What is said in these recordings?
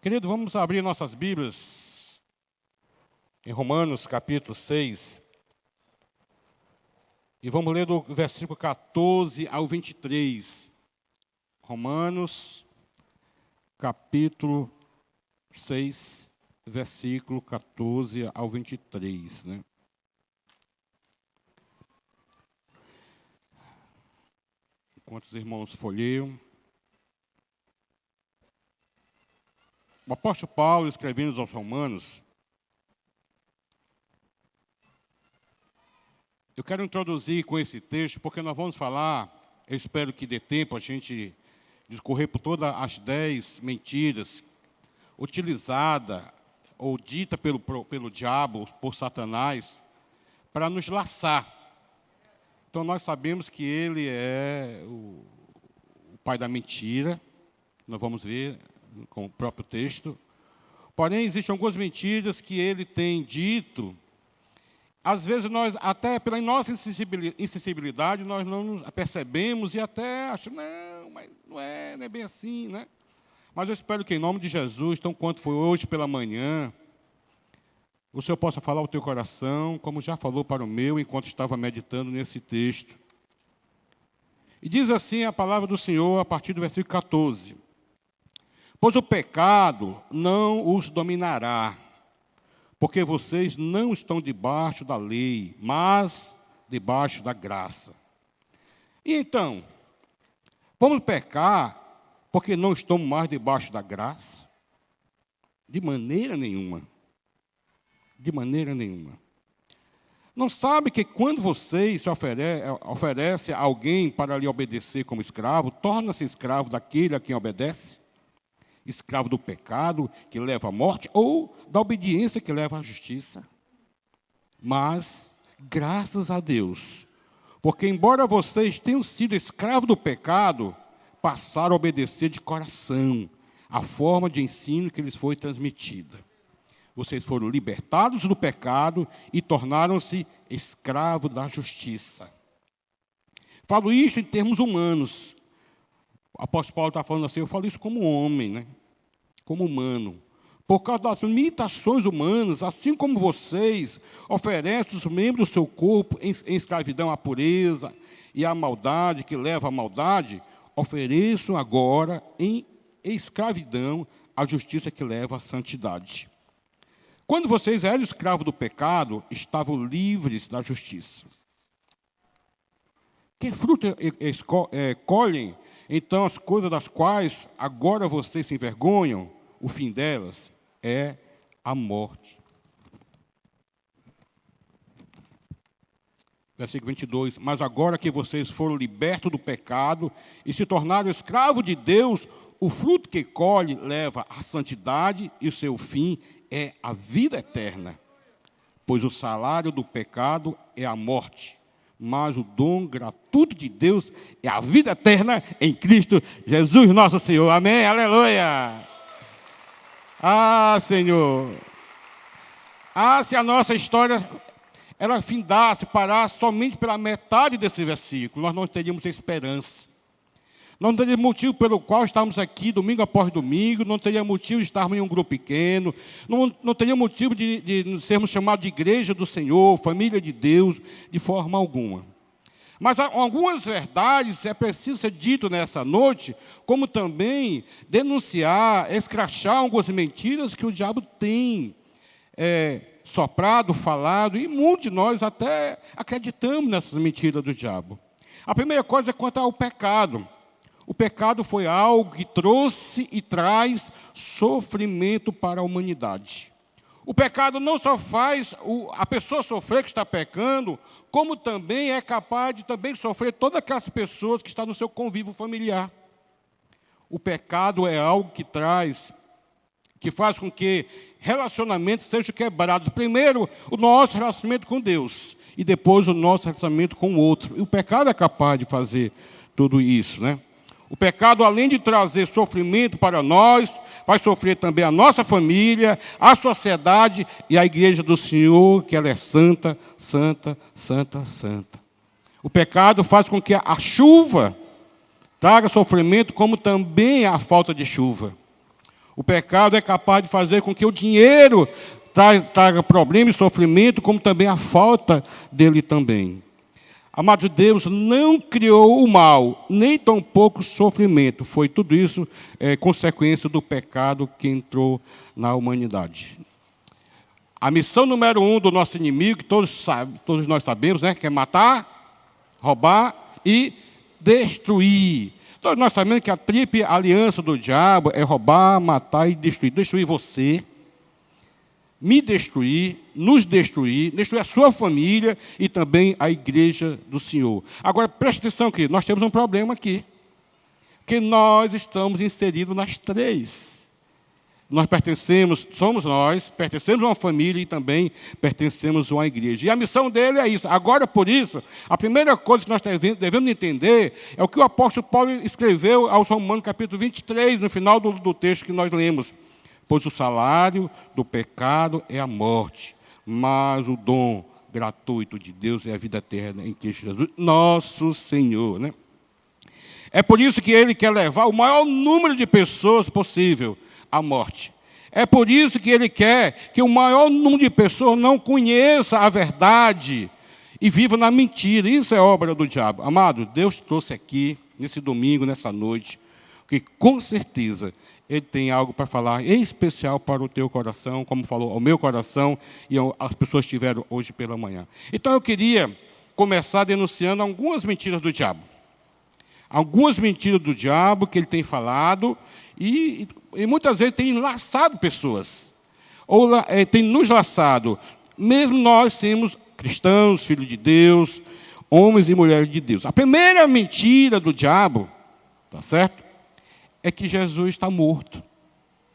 Querido, vamos abrir nossas Bíblias em Romanos, capítulo 6. E vamos ler do versículo 14 ao 23. Romanos, capítulo 6, versículo 14 ao 23, né? Enquanto os irmãos folheiam. O apóstolo Paulo, escrevendo aos Romanos, eu quero introduzir com esse texto, porque nós vamos falar, eu espero que dê tempo a gente discorrer por todas as 10 mentiras utilizadas ou ditas pelo diabo, por Satanás, para nos laçar. Então, nós sabemos que ele é o pai da mentira, nós vamos ver com o próprio texto. Porém, existem algumas mentiras que ele tem dito. Às vezes, nós, até pela nossa insensibilidade, nós não nos percebemos e até achamos, não, mas não é bem assim, né? Mas eu espero que, em nome de Jesus, tão quanto foi hoje pela manhã, o Senhor possa falar ao teu coração, como já falou para o meu, enquanto estava meditando nesse texto. E diz assim a palavra do Senhor, a partir do versículo 14. Pois o pecado não os dominará, porque vocês não estão debaixo da lei, mas debaixo da graça. E então, vamos pecar porque não estamos mais debaixo da graça? De maneira nenhuma. De maneira nenhuma. Não sabe que quando vocês se oferece a alguém para lhe obedecer como escravo, torna-se escravo daquele a quem obedece? Escravo do pecado que leva à morte ou da obediência que leva à justiça. Mas, graças a Deus, porque embora vocês tenham sido escravos do pecado, passaram a obedecer de coração a forma de ensino que lhes foi transmitida. Vocês foram libertados do pecado e tornaram-se escravos da justiça. Falo isso em termos humanos. O apóstolo Paulo está falando assim, eu falo isso como homem, né? Como humano. Por causa das limitações humanas, assim como vocês oferecem os membros do seu corpo em escravidão à pureza e à maldade que leva à maldade, ofereçam agora em escravidão à justiça que leva à santidade. Quando vocês eram escravos do pecado, estavam livres da justiça. Que fruto colhem, então, as coisas das quais agora vocês se envergonham? O fim delas é a morte. Versículo 22. Mas agora que vocês foram libertos do pecado e se tornaram escravos de Deus, o fruto que colhe leva à santidade e o seu fim é a vida eterna. Pois o salário do pecado é a morte, mas o dom gratuito de Deus é a vida eterna em Cristo Jesus nosso Senhor. Amém? Aleluia! Ah, Senhor! Ah, se a nossa história ela findasse, parasse somente pela metade desse versículo, nós não teríamos esperança. Não teria motivo pelo qual estamos aqui domingo após domingo, não teria motivo de estarmos em um grupo pequeno, não teria motivo de sermos chamados de igreja do Senhor, família de Deus, de forma alguma. Mas algumas verdades é preciso ser dito nessa noite, como também denunciar, escrachar algumas mentiras que o diabo tem soprado, falado, e muitos de nós até acreditamos nessas mentiras do diabo. A primeira coisa é quanto ao pecado. O pecado foi algo que trouxe e traz sofrimento para a humanidade. O pecado não só faz a pessoa sofrer que está pecando, como também é capaz de também sofrer todas aquelas pessoas que estão no seu convívio familiar. O pecado é algo que faz com que relacionamentos sejam quebrados. Primeiro, o nosso relacionamento com Deus, e depois o nosso relacionamento com o outro. E o pecado é capaz de fazer tudo isso, né? O pecado, além de trazer sofrimento para nós, vai sofrer também a nossa família, a sociedade e a igreja do Senhor, que ela é santa, santa, santa, santa. O pecado faz com que a chuva traga sofrimento, como também a falta de chuva. O pecado é capaz de fazer com que o dinheiro traga problema e sofrimento, como também a falta dele também. Amado, Deus não criou o mal, nem tampouco o sofrimento. Foi tudo isso consequência do pecado que entrou na humanidade. A missão número 1 do nosso inimigo, que todos nós sabemos, que é matar, roubar e destruir. Todos nós sabemos que a tríplice aliança do diabo é roubar, matar e destruir. Destruir você, me destruir, nos destruir, destruir a sua família e também a igreja do Senhor. Agora, preste atenção que nós temos um problema aqui. Que nós estamos inseridos nas três. Pertencemos a uma família e também pertencemos a uma igreja. E a missão dele é isso. Agora, por isso, a primeira coisa que nós devemos entender é o que o apóstolo Paulo escreveu aos Romanos, capítulo 23, no final do texto que nós lemos. Pois o salário do pecado é a morte, mas o dom gratuito de Deus é a vida eterna em Cristo Jesus, nosso Senhor. É por isso que ele quer levar o maior número de pessoas possível à morte. É por isso que ele quer que o maior número de pessoas não conheça a verdade e viva na mentira. Isso é obra do diabo. Amado, Deus trouxe aqui, nesse domingo, nessa noite, que com certeza ele tem algo para falar em especial para o teu coração, como falou ao meu coração e as pessoas tiveram hoje pela manhã. Então eu queria começar denunciando algumas mentiras do diabo. Algumas mentiras do diabo que ele tem falado e muitas vezes tem enlaçado pessoas. Ou tem nos laçado. Mesmo nós sermos cristãos, filhos de Deus, homens e mulheres de Deus. A primeira mentira do diabo, tá certo? É que Jesus está morto.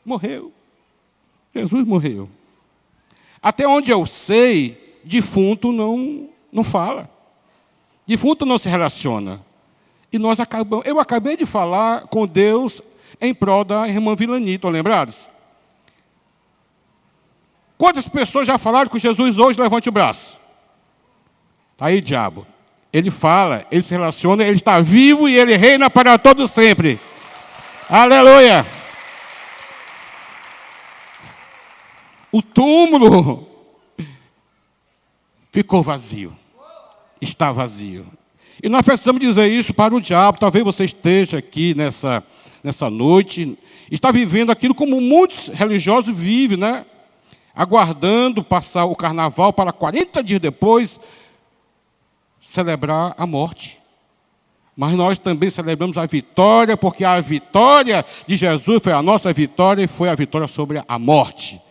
Morreu. Jesus morreu. Até onde eu sei, defunto não fala. Defunto não se relaciona. E eu acabei de falar com Deus em prol da irmã Vilani, estão lembrados? Quantas pessoas já falaram com Jesus hoje? Levante o braço. Está aí, diabo. Ele fala, ele se relaciona, ele está vivo e ele reina para todo sempre. Aleluia! O túmulo ficou vazio. Está vazio. E nós precisamos dizer isso para o diabo. Talvez você esteja aqui nessa noite, está vivendo aquilo como muitos religiosos vivem, aguardando passar o carnaval para 40 dias depois celebrar a morte. Mas nós também celebramos a vitória, porque a vitória de Jesus foi a nossa vitória e foi a vitória sobre a morte.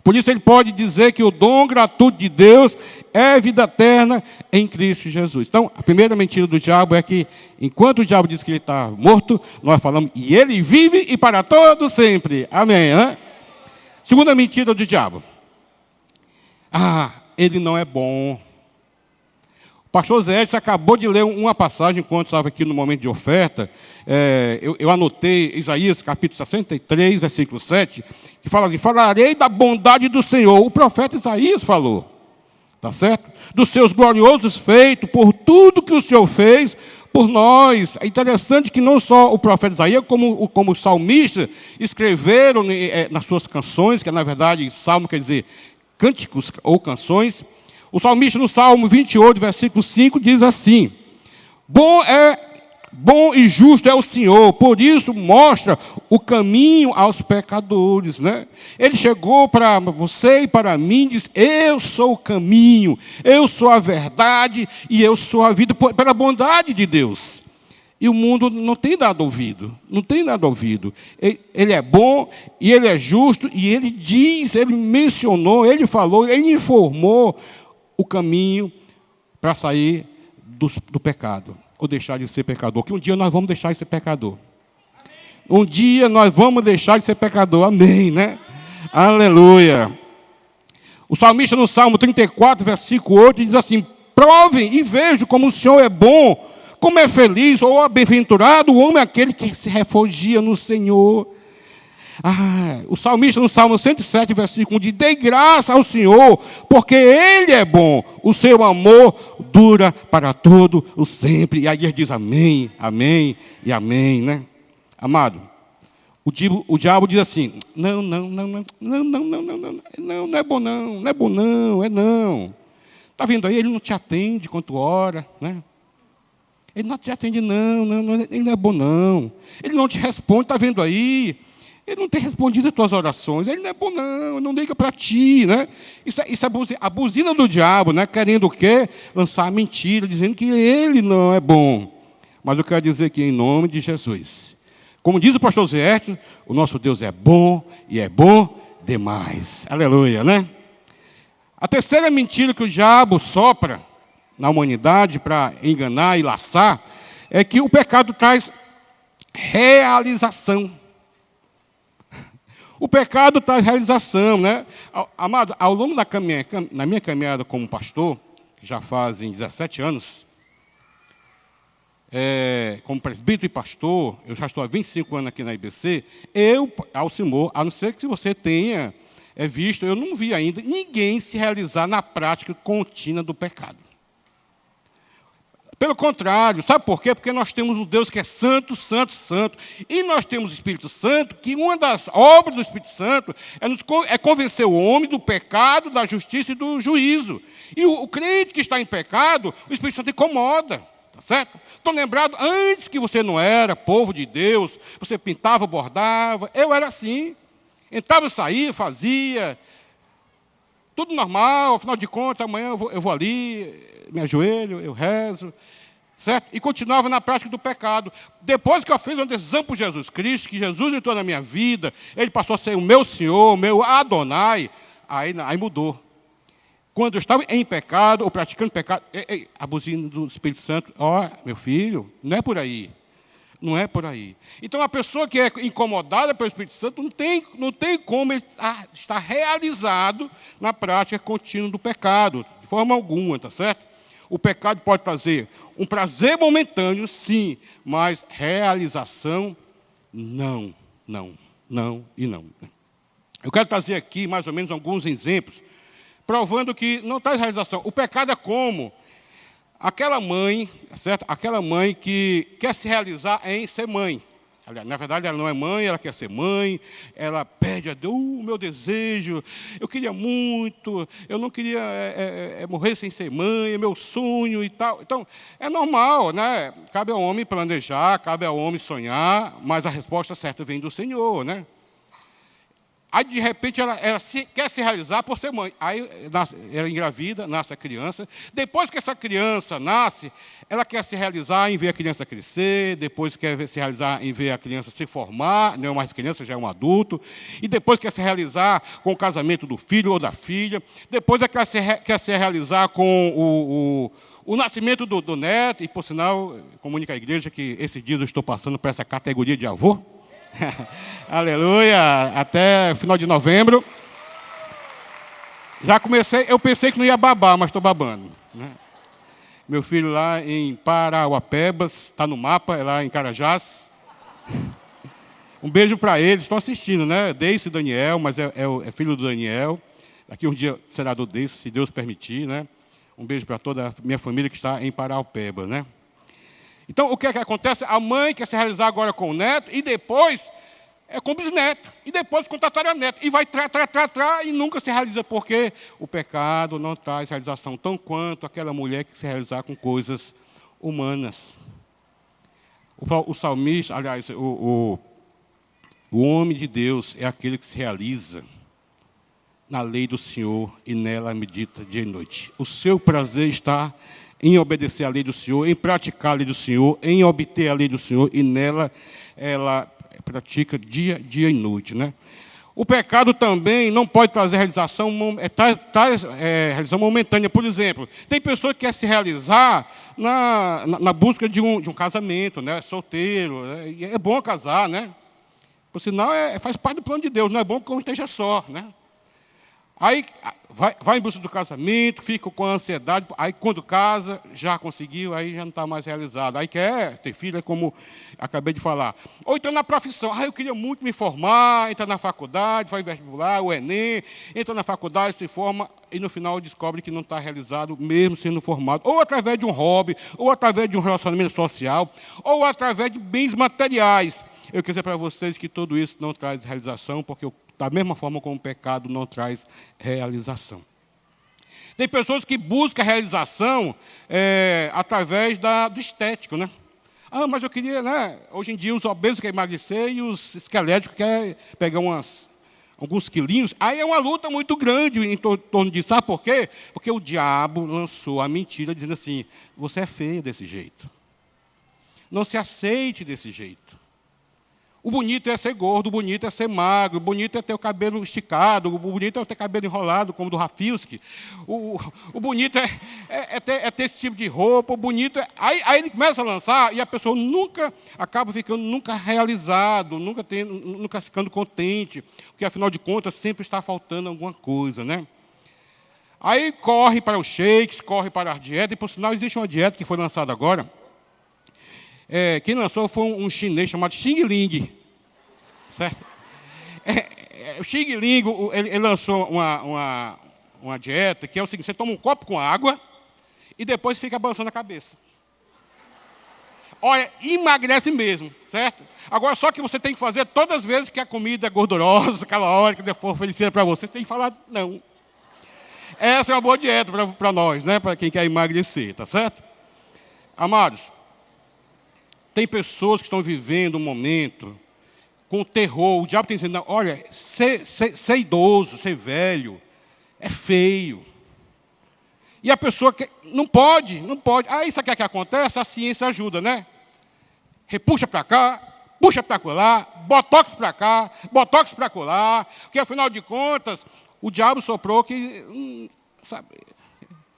Por isso ele pode dizer que o dom gratuito de Deus é vida eterna em Cristo Jesus. Então, a primeira mentira do diabo é que, enquanto o diabo diz que ele está morto, nós falamos, e ele vive e para todo sempre. Amém, Segunda mentira do diabo. Ele não é bom. O pastor Zé Edson acabou de ler uma passagem, enquanto estava aqui no momento de oferta. Eu anotei Isaías, capítulo 63, versículo 7, que fala assim, falarei da bondade do Senhor. O profeta Isaías falou. Tá certo? Dos seus gloriosos feitos, por tudo que o Senhor fez por nós. É interessante que não só o profeta Isaías, como os salmistas escreveram nas suas canções, que na verdade salmo quer dizer cânticos ou canções. O salmista no Salmo 28, versículo 5, diz assim, Bom e justo é o Senhor, por isso mostra o caminho aos pecadores. Ele chegou para você e para mim e disse, eu sou o caminho, eu sou a verdade e eu sou a vida, pela bondade de Deus. E o mundo não tem dado ouvido, Ele é bom e ele é justo e ele diz, ele mencionou, ele falou, ele informou o caminho para sair do pecado. Ou deixar de ser pecador, que um dia nós vamos deixar de ser pecador. Um dia nós vamos deixar de ser pecador, amém, Aleluia. O salmista no Salmo 34, versículo 8, diz assim, provem e vejam como o Senhor é bom, como é feliz ou bem-aventurado o homem aquele que se refugia no Senhor. O salmista no Salmo 107, versículo 1, diz, dei graça ao Senhor, porque Ele é bom, o seu amor dura para todo o sempre. E aí ele diz amém, amém e amém, Amado, O diabo diz assim, não é bom não é bom não, é não. Está vendo aí, ele não te atende quando ora, né? Ele não te atende ele não é bom não. Ele não te responde, está vendo aí? Ele não tem respondido as tuas orações, ele não é bom não liga para ti, né? Isso é a buzina do diabo, né? Querendo o quê? Lançar mentira, dizendo que ele não é bom. Mas eu quero dizer que em nome de Jesus, como diz o pastor Zé, o nosso Deus é bom e é bom demais. Aleluia, né? A terceira mentira que o diabo sopra na humanidade para enganar e laçar é que o pecado traz realização. O pecado traz realização, né? Amado, ao longo na minha caminhada como pastor, que já fazem 17 anos, como presbítero e pastor, eu já estou há 25 anos aqui na IBC, Alcimor, a não ser que se você tenha visto, eu não vi ainda ninguém se realizar na prática contínua do pecado. Pelo contrário, sabe por quê? Porque nós temos um Deus que é santo, santo, santo. E nós temos o Espírito Santo, que uma das obras do Espírito Santo é convencer o homem do pecado, da justiça e do juízo. E o crente que está em pecado, o Espírito Santo incomoda, tá certo? Estou lembrado, antes que você não era povo de Deus, você pintava, bordava, eu era assim. Entrava, saía, fazia, tudo normal, afinal de contas, amanhã eu vou ali, me ajoelho, eu rezo, certo? E continuava na prática do pecado. Depois que eu fiz uma decisão por Jesus Cristo, que Jesus entrou na minha vida, ele passou a ser o meu Senhor, o meu Adonai, aí mudou. Quando eu estava em pecado, ou praticando pecado, a buzina do Espírito Santo, meu filho, não é por aí. Não é por aí. Então, a pessoa que é incomodada pelo Espírito Santo não tem como ele estar realizado na prática contínua do pecado, de forma alguma, tá certo? O pecado pode trazer um prazer momentâneo, sim, mas realização, não. Eu quero trazer aqui, mais ou menos, alguns exemplos, provando que não traz realização. O pecado é como aquela mãe, certo? Aquela mãe que quer se realizar em ser mãe. Na verdade, ela não é mãe, ela quer ser mãe, ela pede a Deus, meu desejo, eu queria muito, eu não queria morrer sem ser mãe, é meu sonho e tal. Então, é normal, né? Cabe ao homem planejar, cabe ao homem sonhar, mas a resposta certa vem do Senhor, né? Aí, de repente, ela quer se realizar por ser mãe. Aí, ela engravida, nasce a criança. Depois que essa criança nasce, ela quer se realizar em ver a criança crescer. Depois quer se realizar em ver a criança se formar. Não é mais criança, já é um adulto. E depois quer se realizar com o casamento do filho ou da filha. Depois quer se realizar com o nascimento do neto. E, por sinal, comunica à igreja que esse dia eu estou passando para essa categoria de avô. Aleluia, até final de novembro. Já comecei, eu pensei que não ia babar, mas estou babando, né? Meu filho lá em Parauapebas, está no mapa, é lá em Carajás. Um beijo para eles, estão assistindo, né? Deice e Daniel, mas é filho do Daniel. Daqui um dia será do Deice, se Deus permitir, né? Um beijo para toda a minha família que está em Parauapebas, né? Então, o que é que acontece? A mãe quer se realizar agora com o neto, e depois com o bisneto, e depois com o tataraneto, e vai e nunca se realiza, porque o pecado não traz realização tão quanto aquela mulher que se realizar com coisas humanas. O salmista, aliás, o homem de Deus é aquele que se realiza na lei do Senhor, e nela medita dia e noite. O seu prazer está em obedecer a lei do Senhor, em praticar a lei do Senhor, em obter a lei do Senhor, e nela ela pratica dia e noite, né? O pecado também não pode trazer realização momentânea. Por exemplo, tem pessoa que quer se realizar na busca de um casamento, né? Solteiro, né? E é bom casar, né? Por sinal, faz parte do plano de Deus, não é bom que um esteja só, né? Aí vai em busca do casamento, fica com a ansiedade, aí quando casa, já conseguiu, aí já não está mais realizado. Aí quer ter filho, como acabei de falar. Ou então na profissão, eu queria muito me formar, entra na faculdade, faz vestibular, o Enem, entra na faculdade, se forma, e no final descobre que não está realizado, mesmo sendo formado. Ou através de um hobby, ou através de um relacionamento social, ou através de bens materiais. eu quero dizer para vocês que tudo isso não traz realização, porque da mesma forma como o pecado não traz realização. Tem pessoas que buscam realização através do estético, né? Ah, mas eu queria, né? Hoje em dia os obesos querem emagrecer e os esqueléticos querem pegar alguns quilinhos. Aí é uma luta muito grande em torno disso. Sabe por quê? Porque o diabo lançou a mentira dizendo assim: você é feio desse jeito. Não se aceite desse jeito. O bonito é ser gordo, o bonito é ser magro, o bonito é ter o cabelo esticado, o bonito é ter cabelo enrolado, como o do Rafilski. O bonito é ter esse tipo de roupa, o bonito é... Aí ele começa a lançar e a pessoa nunca acaba ficando realizado, nunca ficando contente, porque, afinal de contas, sempre está faltando alguma coisa, né? Aí corre para os shakes, corre para a dieta, e, por sinal, existe uma dieta que foi lançada agora. Quem lançou foi um chinês chamado Xing Ling. Certo? O Xing Ling, ele lançou uma dieta que é o seguinte: você toma um copo com água e depois fica balançando a cabeça. Olha, emagrece mesmo, certo? Agora, só que você tem que fazer todas as vezes que a comida é gordurosa, calórica, que for oferecida para você tem que falar não. Essa é uma boa dieta para nós, né? Para quem quer emagrecer, tá certo? Amados, tem pessoas que estão vivendo um momento com terror. O diabo está dizendo: olha, ser idoso, ser velho, é feio. E a pessoa não pode. Ah, isso aqui é que acontece? A ciência ajuda, né? Repuxa para cá, puxa para lá, botox para cá, botox para colar, porque, afinal de contas, o diabo soprou que sabe,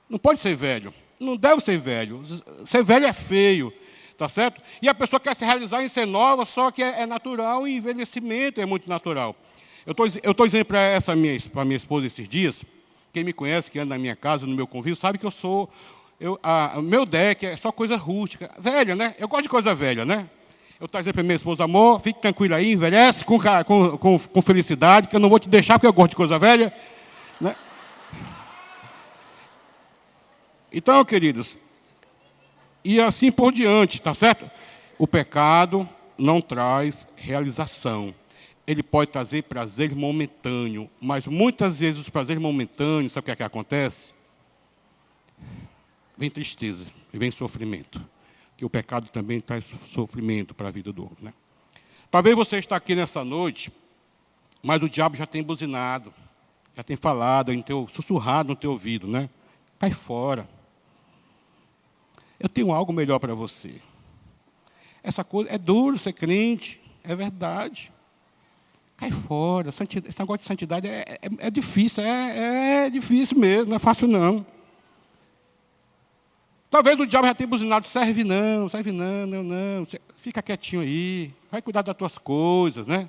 não pode ser velho, não deve ser velho. Ser velho é feio. Tá certo? E a pessoa quer se realizar em ser nova, só que é natural, e envelhecimento é muito natural. Eu estou dizendo para minha esposa esses dias, quem me conhece, que anda na minha casa, no meu convívio, sabe que o meu deck é só coisa rústica, velha, né? Eu gosto de coisa velha, né? Eu estou dizendo para minha esposa: amor, fique tranquila aí, envelhece com felicidade, que eu não vou te deixar porque eu gosto de coisa velha, né? Então, queridos, e assim por diante, tá certo? O pecado não traz realização. Ele pode trazer prazer momentâneo, mas muitas vezes os prazeres momentâneos, sabe o que acontece? Vem tristeza e vem sofrimento. Que o pecado também traz sofrimento para a vida do homem, né? Talvez você está aqui nessa noite, mas o diabo já tem buzinado, já tem falado, sussurrado no teu ouvido, né? Cai fora. Eu tenho algo melhor para você. Essa coisa é duro ser crente, é verdade. Cai fora. Esse negócio de santidade é difícil, é difícil mesmo, não é fácil não. Talvez o diabo já tenha buzinado: serve não, não. Fica quietinho aí, vai cuidar das tuas coisas, né?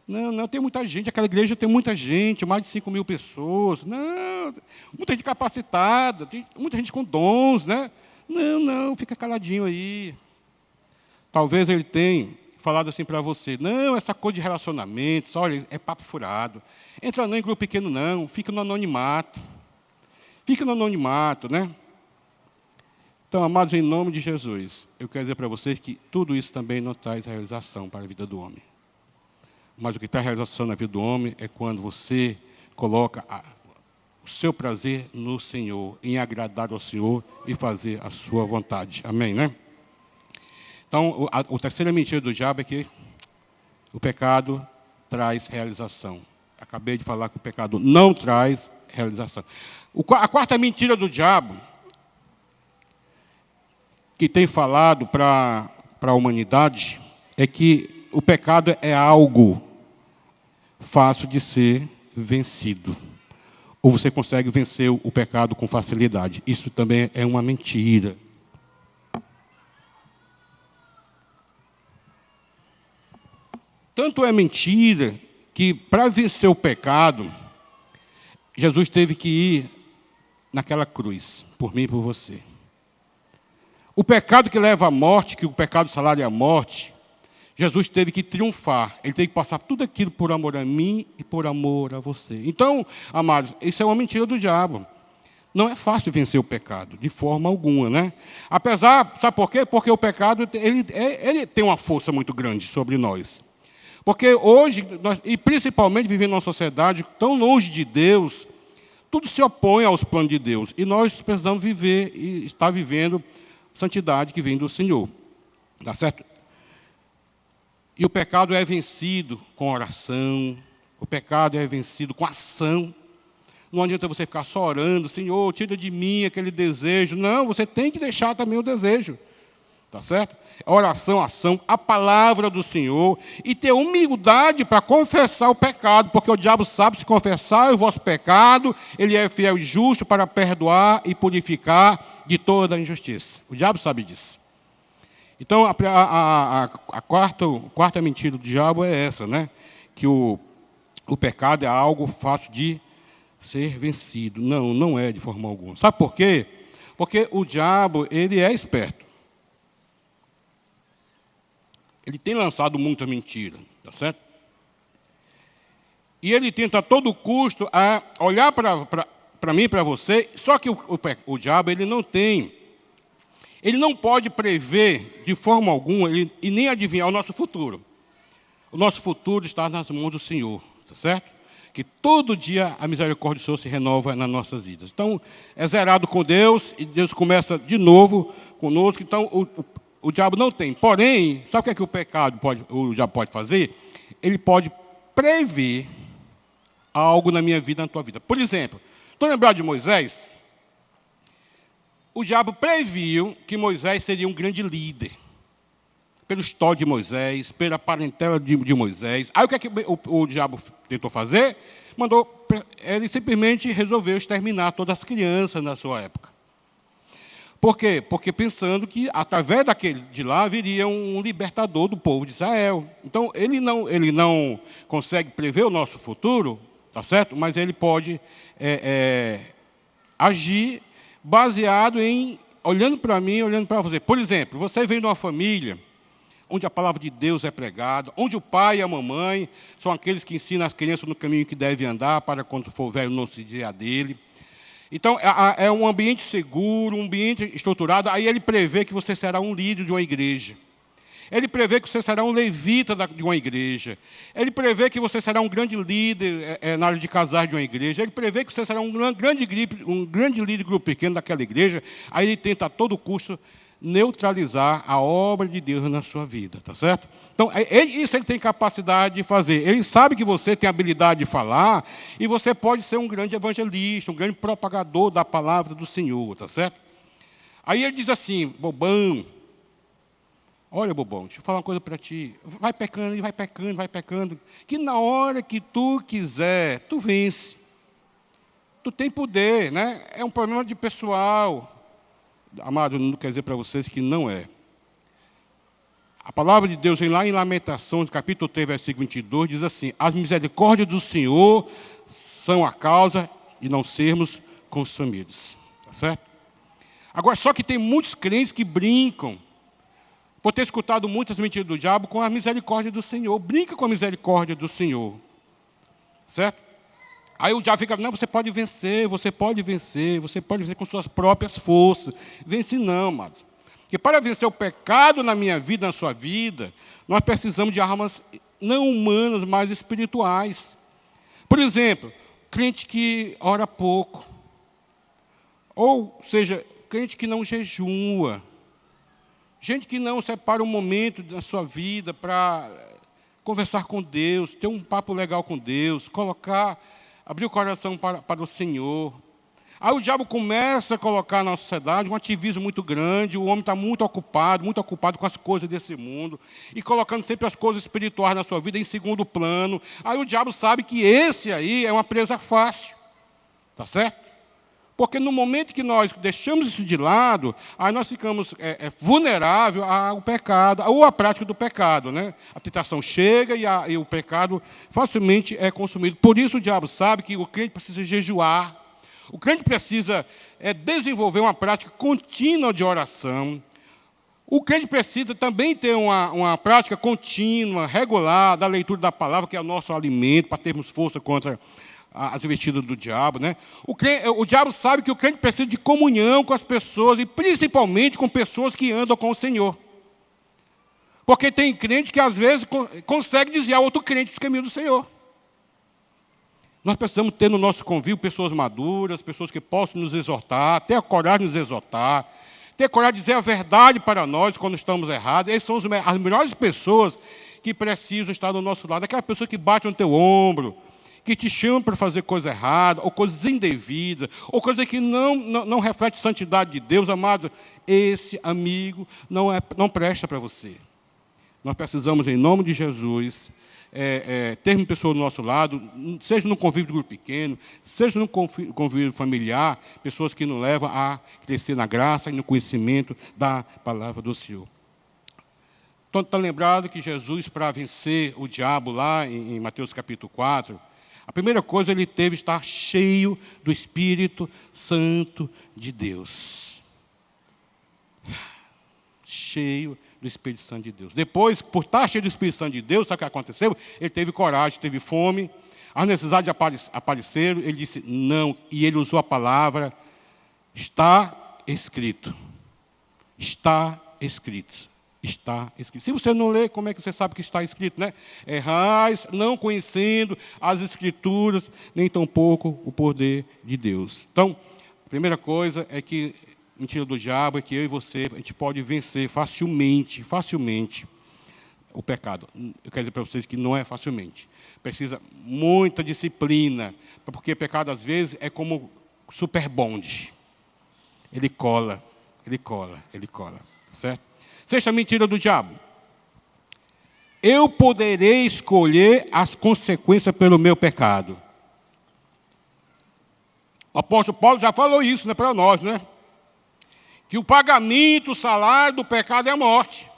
Não, tem muita gente, aquela igreja tem muita gente, mais de 5.000 pessoas. Não, muita gente capacitada, tem muita gente com dons, né? Não, fica caladinho aí. Talvez ele tenha falado assim para você: não, essa coisa de relacionamentos, olha, é papo furado. Entra não em grupo pequeno não, fica no anonimato. Fica no anonimato, né? Então, amados, em nome de Jesus, eu quero dizer para vocês que tudo isso também não traz realização para a vida do homem. Mas o que traz realização na vida do homem é quando você coloca o seu prazer no Senhor, em agradar ao Senhor e fazer a sua vontade. Amém, né? Então, a terceira mentira do diabo é que o pecado traz realização. Acabei de falar que o pecado não traz realização. A quarta mentira do diabo, que tem falado para a humanidade, é que o pecado é algo fácil de ser vencido. Ou você consegue vencer o pecado com facilidade. Isso também é uma mentira. Tanto é mentira que, para vencer o pecado, Jesus teve que ir naquela cruz, por mim e por você. O pecado que leva à morte, que o pecado salário é a morte, Jesus teve que triunfar. Ele teve que passar tudo aquilo por amor a mim e por amor a você. Então, amados, isso é uma mentira do diabo. Não é fácil vencer o pecado, de forma alguma, né? Apesar, sabe por quê? Porque o pecado ele tem uma força muito grande sobre nós. Porque hoje, e principalmente vivendo numa sociedade tão longe de Deus, tudo se opõe aos planos de Deus. E nós precisamos viver e estar vivendo santidade que vem do Senhor. Tá certo? E o pecado é vencido com oração, o pecado é vencido com ação. Não adianta você ficar só orando, Senhor, tira de mim aquele desejo. Não, você tem que deixar também o desejo. Tá certo? Oração, ação, a palavra do Senhor e ter humildade para confessar o pecado, porque o diabo sabe se confessar o vosso pecado, ele é fiel e justo para perdoar e purificar de toda a injustiça. O diabo sabe disso. Então, a quarta mentira do diabo é essa, né? Que o pecado é algo fácil de ser vencido. Não, não é de forma alguma. Sabe por quê? Porque o diabo, ele é esperto. Ele tem lançado muita mentira, tá certo? E ele tenta a todo custo olhar para mim, para você, só que o diabo, ele não pode prever de forma alguma e nem adivinhar o nosso futuro. O nosso futuro está nas mãos do Senhor, tá certo? Que todo dia a misericórdia do Senhor se renova nas nossas vidas. Então, é zerado com Deus e Deus começa de novo conosco. Então, o diabo não tem. Porém, sabe o que o diabo pode fazer? Ele pode prever algo na minha vida, na tua vida. Por exemplo, estou lembrado de Moisés? O diabo previu que Moisés seria um grande líder. Pelo histórico de Moisés, pela parentela de Moisés. Aí o que é que o diabo tentou fazer? Ele simplesmente resolveu exterminar todas as crianças na sua época. Por quê? Porque pensando que através daquele de lá viria um libertador do povo de Israel. Então, ele não consegue prever o nosso futuro, tá certo? Mas ele pode agir baseado em olhando para mim, olhando para você. Por exemplo, você vem de uma família onde a palavra de Deus é pregada, onde o pai e a mamãe são aqueles que ensinam as crianças no caminho que devem andar, para quando for velho não se desviar dele. Então, é um ambiente seguro, um ambiente estruturado. Aí ele prevê que você será um líder de uma igreja. Ele prevê que você será um levita de uma igreja. Ele prevê que você será um grande líder na área de casar de uma igreja. Ele prevê que você será um grande líder de grupo pequeno daquela igreja. Aí ele tenta a todo custo neutralizar a obra de Deus na sua vida, tá certo? Então, isso ele tem capacidade de fazer. Ele sabe que você tem habilidade de falar e você pode ser um grande evangelista, um grande propagador da palavra do Senhor, tá certo? Aí ele diz assim, bobão, olha, bobão, deixa eu falar uma coisa para ti. Vai pecando, vai pecando, vai pecando, que na hora que tu quiser, tu vence. Tu tem poder, né? É um problema de pessoal. Amado, não quer dizer para vocês que não é. A palavra de Deus, lá em Lamentações, capítulo 3, versículo 22, diz assim, as misericórdias do Senhor são a causa de não sermos consumidos. Tá certo? Agora, só que tem muitos crentes que brincam, por ter escutado muitas mentiras do diabo, com a misericórdia do Senhor. Brinca com a misericórdia do Senhor. Certo? Aí o diabo fica, não, você pode vencer com suas próprias forças. Vence não, amado. Porque para vencer o pecado na minha vida, na sua vida, nós precisamos de armas não humanas, mas espirituais. Por exemplo, crente que ora pouco. Ou seja, crente que não jejua. Gente que não separa um momento da sua vida para conversar com Deus, ter um papo legal com Deus, abrir o coração para o Senhor. Aí o diabo começa a colocar na sociedade um ativismo muito grande, o homem está muito ocupado com as coisas desse mundo, e colocando sempre as coisas espirituais na sua vida em segundo plano. Aí o diabo sabe que esse aí é uma presa fácil. Tá certo? Porque no momento que nós deixamos isso de lado, aí nós ficamos vulneráveis ao pecado, ou à prática do pecado, né? A tentação chega e o pecado facilmente é consumido. Por isso o diabo sabe que o crente precisa jejuar, o crente precisa desenvolver uma prática contínua de oração. O crente precisa também ter uma prática contínua, regular, da leitura da palavra, que é o nosso alimento, para termos força contra as investidas do diabo, né? O diabo sabe que o crente precisa de comunhão com as pessoas, e principalmente com pessoas que andam com o Senhor. Porque tem crente que, às vezes, consegue desviar outro crente dos caminhos do Senhor. Nós precisamos ter no nosso convívio pessoas maduras, pessoas que possam nos exortar, ter a coragem de nos exortar, ter coragem de dizer a verdade para nós quando estamos errados. Essas são as melhores pessoas que precisam estar do nosso lado. Aquela pessoa que bate no teu ombro, que te chama para fazer coisa errada, ou coisas indevidas, ou coisa que não reflete a santidade de Deus, amado. Esse amigo não presta para você. Nós precisamos, em nome de Jesus, termos pessoas do nosso lado, seja no convívio de grupo pequeno, seja no convívio familiar, pessoas que nos levam a crescer na graça e no conhecimento da palavra do Senhor. Então, está lembrado que Jesus, para vencer o diabo lá em Mateus capítulo 4, a primeira coisa, ele teve que estar cheio do Espírito Santo de Deus. Cheio do Espírito Santo de Deus. Depois, por estar cheio do Espírito Santo de Deus, sabe o que aconteceu? Ele teve coragem, teve fome, a necessidade de aparecer, ele disse não, e ele usou a palavra, está escrito. Está escrito. Está escrito. Se você não lê, como é que você sabe que está escrito, né? Errais, não conhecendo as Escrituras, nem tampouco o poder de Deus. Então, a primeira coisa é que, mentira do diabo, é que eu e você, a gente pode vencer facilmente o pecado. Eu quero dizer para vocês que não é facilmente. Precisa muita disciplina, porque o pecado, às vezes, é como super bonde. Ele cola, certo? Sexta mentira do diabo. Eu poderei escolher as consequências pelo meu pecado. O apóstolo Paulo já falou isso, né, para nós, né? Que o pagamento, o salário do pecado é a morte.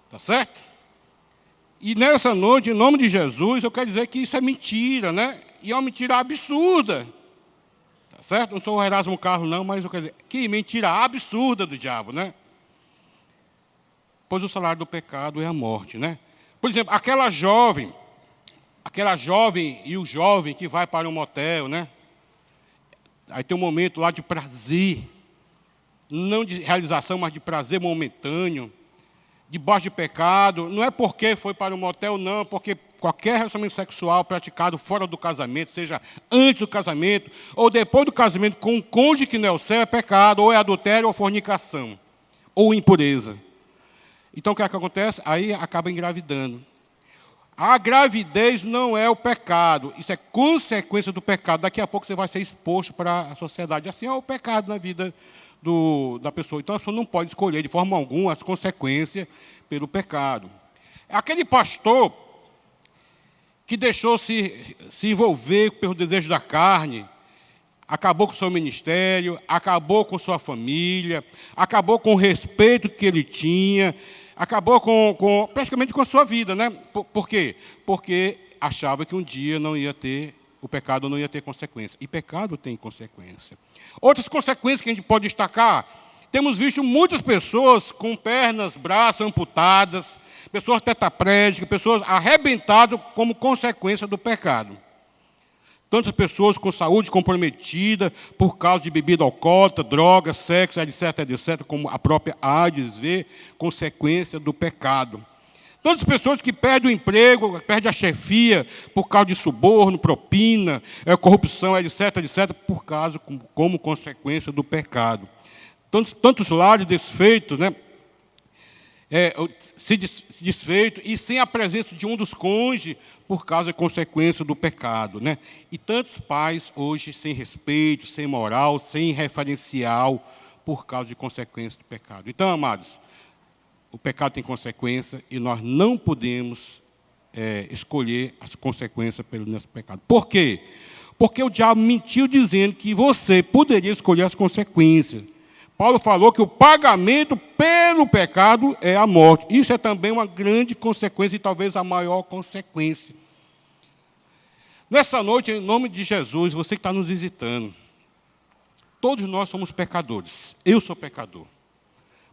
Tá certo? E nessa noite, em nome de Jesus, eu quero dizer que isso é mentira, né? E é uma mentira absurda. Tá certo? Não sou o Erasmo Carlos, não, mas eu quero dizer, que mentira absurda do diabo, né? Pois o salário do pecado é a morte, né? Por exemplo, aquela jovem e o jovem que vai para um motel, né? Aí tem um momento lá de prazer, não de realização, mas de prazer momentâneo, debaixo de pecado. Não é porque foi para um motel, não, porque qualquer relacionamento sexual praticado fora do casamento, seja antes do casamento ou depois do casamento com um cônjuge que não é o céu, é pecado, ou é adultério, ou fornicação, ou impureza. Então, o que é que acontece? Aí acaba engravidando. A gravidez não é o pecado, isso é consequência do pecado. Daqui a pouco você vai ser exposto para a sociedade. Assim é o pecado na vida da pessoa. Então, a pessoa não pode escolher de forma alguma as consequências pelo pecado. Aquele pastor que deixou se envolver pelo desejo da carne, acabou com o seu ministério, acabou com sua família, acabou com o respeito que ele tinha, acabou praticamente com a sua vida, né? Por quê? Porque achava que um dia o pecado não ia ter consequência. E pecado tem consequência. Outras consequências que a gente pode destacar, temos visto muitas pessoas com pernas, braços amputadas, pessoas tetraplégicas, pessoas arrebentadas como consequência do pecado. Tantas pessoas com saúde comprometida por causa de bebida alcoólica, drogas, sexo, etc., etc., como a própria AIDS vê, consequência do pecado. Tantas pessoas que perdem o emprego, perdem a chefia por causa de suborno, propina, corrupção, etc., etc., como consequência do pecado. Tantos lares desfeitos, né? Se desfeito e sem a presença de um dos cônjuges por causa da consequência do pecado, né? E tantos pais hoje sem respeito, sem moral, sem referencial por causa de consequência do pecado. Então, amados, o pecado tem consequência e nós não podemos escolher as consequências pelo nosso pecado. Por quê? Porque o diabo mentiu dizendo que você poderia escolher as consequências. Paulo falou que o pagamento pelo pecado é a morte. Isso é também uma grande consequência e talvez a maior consequência. Nessa noite, em nome de Jesus, você que está nos visitando, todos nós somos pecadores. Eu sou pecador.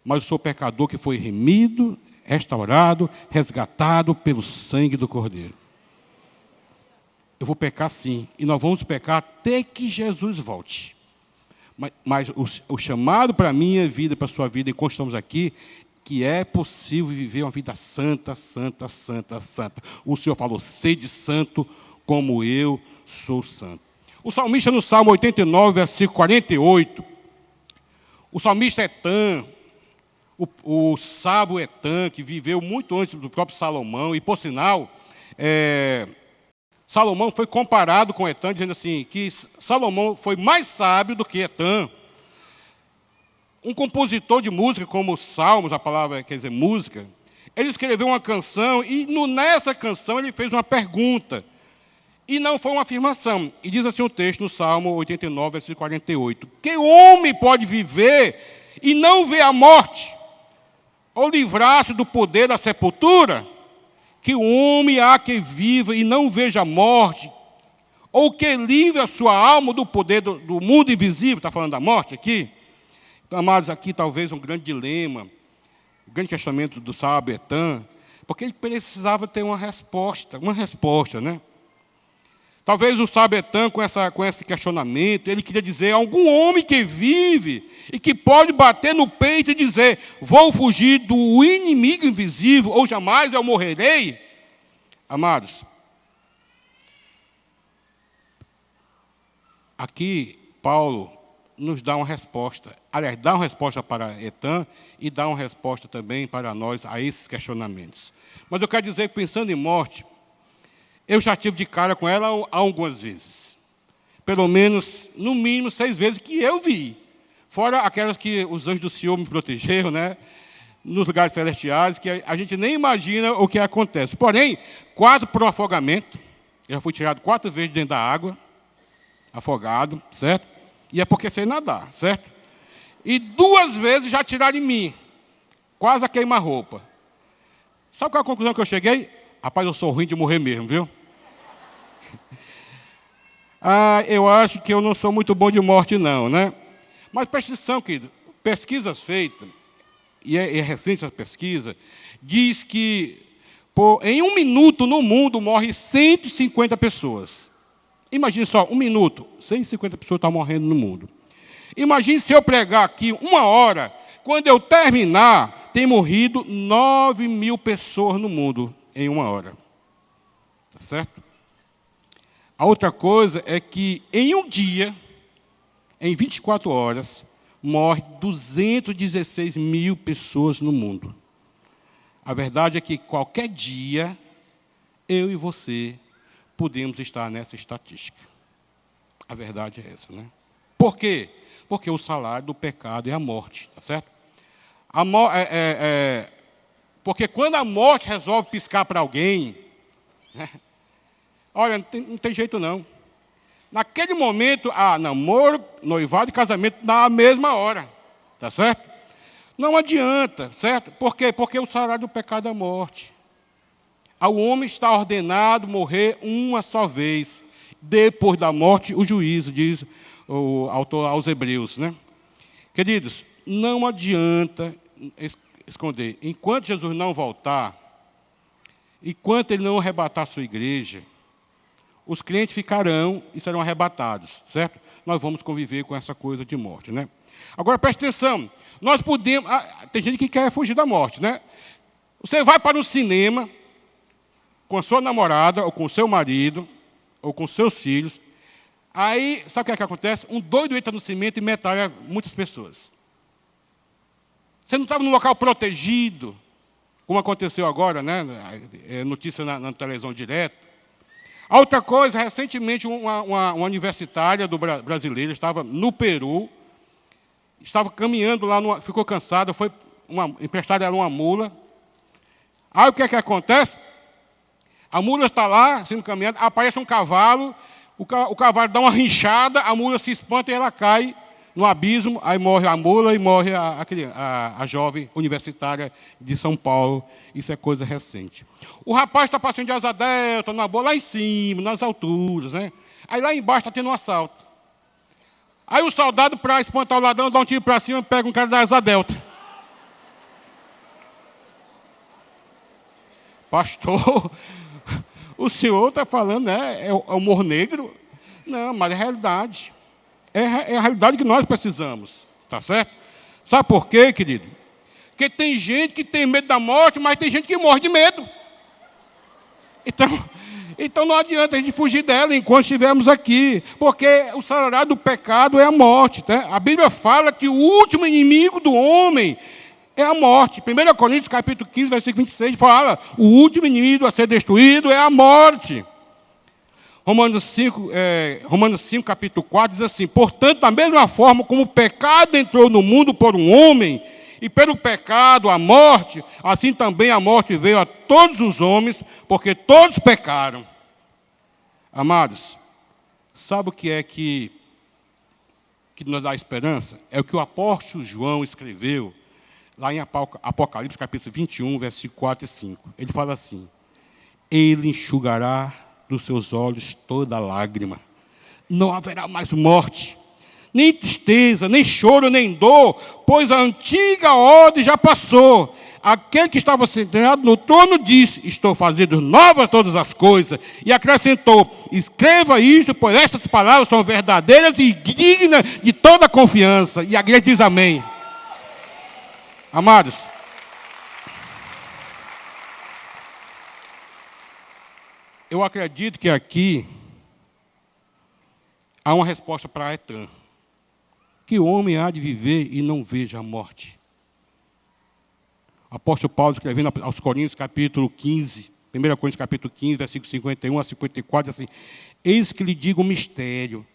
Mas eu sou pecador que foi remido, restaurado, resgatado pelo sangue do Cordeiro. eu vou pecar sim, e nós vamos pecar até que Jesus volte. Mas o chamado para a minha vida, para a sua vida, enquanto estamos aqui, que é possível viver uma vida santa, santa, santa, santa. O Senhor falou, sede santo como eu sou santo. O salmista no Salmo 89, versículo 48, o salmista Etã, o sábio Etã, que viveu muito antes do próprio Salomão, e por sinal, Salomão foi comparado com Etã, dizendo assim, que Salomão foi mais sábio do que Etã. Um compositor de música, como Salmos, a palavra quer dizer música, ele escreveu uma canção, e nessa canção ele fez uma pergunta, e não foi uma afirmação. E diz assim o texto no Salmo 89, versículo 48, que homem pode viver e não ver a morte, ou livrar-se do poder da sepultura? Que homem há que viva e não veja a morte, ou que livre a sua alma do poder do mundo invisível, está falando da morte aqui? Então, amados, aqui talvez um grande dilema, um grande questionamento do sábio Etã, porque ele precisava ter uma resposta, né? Talvez o sábio Etã, com esse questionamento, ele queria dizer, algum homem que vive e que pode bater no peito e dizer, vou fugir do inimigo invisível, ou jamais eu morrerei. Amados, aqui Paulo nos dá uma resposta. Aliás, dá uma resposta para Etã e dá uma resposta também para nós a esses questionamentos. Mas eu quero dizer que, pensando em morte, eu já tive de cara com ela algumas vezes. Pelo menos, no mínimo, 6 vezes que eu vi. Fora aquelas que os anjos do Senhor me protegeram, né? Nos lugares celestiais, que a gente nem imagina o que acontece. Porém, 4 por afogamento. Eu já fui tirado 4 vezes dentro da água, afogado, certo? E é porque sei nadar, certo? E 2 vezes já tiraram em mim, quase a queima-roupa. Sabe qual é a conclusão que eu cheguei? Rapaz, eu sou ruim de morrer mesmo, viu? Eu acho que eu não sou muito bom de morte, não, né? Mas presta atenção, querido. Pesquisas feitas, e é recente essa pesquisa, diz que em 1 minuto no mundo morre 150 pessoas. Imagine só, 1 minuto, 150 pessoas estão morrendo no mundo. Imagine se eu pregar aqui 1 hora, quando eu terminar, tem morrido 9.000 pessoas no mundo em 1 hora. Tá certo? A outra coisa é que em um dia, em 24 horas, morre 216.000 pessoas no mundo. A verdade é que qualquer dia, eu e você podemos estar nessa estatística. A verdade é essa, né? Por quê? Porque o salário do pecado é a morte, tá certo? Porque quando a morte resolve piscar para alguém, né? Olha, não tem jeito não. Naquele momento, namoro, noivado e casamento na mesma hora. Tá certo? Não adianta, certo? Por quê? Porque o salário do pecado é a morte. Ao homem está ordenado morrer uma só vez. Depois da morte, o juízo, diz o autor aos Hebreus, né? Queridos, não adianta esconder. Enquanto Jesus não voltar, enquanto ele não arrebatar a sua igreja, os crentes ficarão e serão arrebatados, certo? Nós vamos conviver com essa coisa de morte, né? Agora, preste atenção. Nós podemos... tem gente que quer fugir da morte, né? Você vai para o cinema com a sua namorada, ou com o seu marido, ou com seus filhos. Aí, sabe o que é que acontece? Um doido entra no cimento e metralha muitas pessoas. Você não estava num local protegido, como aconteceu agora, né? Notícia na televisão direto. A outra coisa, recentemente, uma universitária brasileira estava no Peru, estava caminhando lá, ficou cansada, emprestaram ela uma mula. Aí o que é que acontece? A mula está lá, sendo caminhada, aparece um cavalo, o cavalo dá uma rinchada, a mula se espanta e ela cai no abismo, aí morre a mula e morre a jovem universitária de São Paulo. Isso é coisa recente. O rapaz está passando de asa delta, na boa, lá em cima, nas alturas, né? Aí lá embaixo está tendo um assalto. Aí o soldado, para espantar o ladrão, dá um tiro para cima e pega um cara da asa delta. Pastor, O senhor está falando, né? É o humor negro? Não, mas é a realidade. É a realidade que nós precisamos. Tá certo? Sabe por quê, querido? Porque tem gente que tem medo da morte, mas tem gente que morre de medo. Então não adianta a gente fugir dela enquanto estivermos aqui, porque o salário do pecado é a morte. Tá? A Bíblia fala que o último inimigo do homem é a morte. 1 Coríntios capítulo 15, versículo 26, fala, o último inimigo a ser destruído é a morte. Romanos 5, capítulo 4, diz assim, portanto, da mesma forma como o pecado entrou no mundo por um homem, e pelo pecado a morte, assim também a morte veio a todos os homens, porque todos pecaram. Amados, sabe o que é que nos dá esperança? É o que o apóstolo João escreveu, lá em Apocalipse, capítulo 21, versículo 4 e 5. Ele fala assim, ele enxugará dos seus olhos toda lágrima. Não haverá mais morte, nem tristeza, nem choro, nem dor, pois a antiga ordem já passou. Aquele que estava sentado no trono disse, estou fazendo novas todas as coisas. E acrescentou, escreva isto, pois essas palavras são verdadeiras e dignas de toda confiança. E a igreja diz amém. Amados, eu acredito que aqui há uma resposta para Etã. Que o homem há de viver e não veja a morte. O apóstolo Paulo, escrevendo aos Coríntios, capítulo 15, 1 Coríntios, capítulo 15, versículos 51 a 54, diz assim, eis que lhe digo um mistério,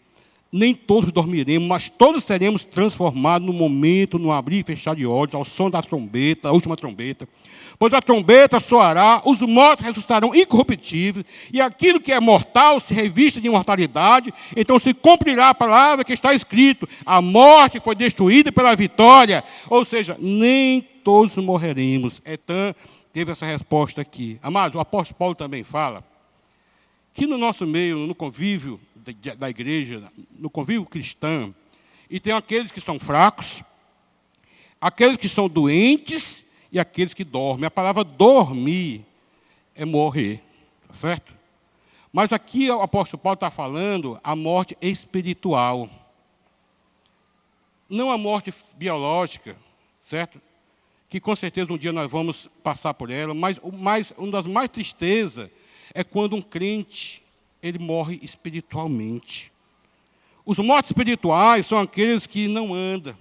nem todos dormiremos, mas todos seremos transformados no momento, no abrir e fechar de olhos, ao som da trombeta, a última trombeta. Pois a trombeta soará, os mortos ressuscitarão incorruptíveis, e aquilo que é mortal se reviste de imortalidade, então se cumprirá a palavra que está escrito, a morte foi destruída pela vitória, ou seja, nem todos morreremos. Etã teve essa resposta aqui. Amados, o apóstolo Paulo também fala que no nosso meio, no convívio da igreja, no convívio cristão, e tem aqueles que são fracos, aqueles que são doentes e aqueles que dormem. A palavra dormir é morrer, tá certo? Mas aqui o apóstolo Paulo está falando a morte espiritual. Não a morte biológica, certo? Que com certeza um dia nós vamos passar por ela, mas uma das mais tristezas é quando um crente ele morre espiritualmente. Os mortos espirituais são aqueles que não andam,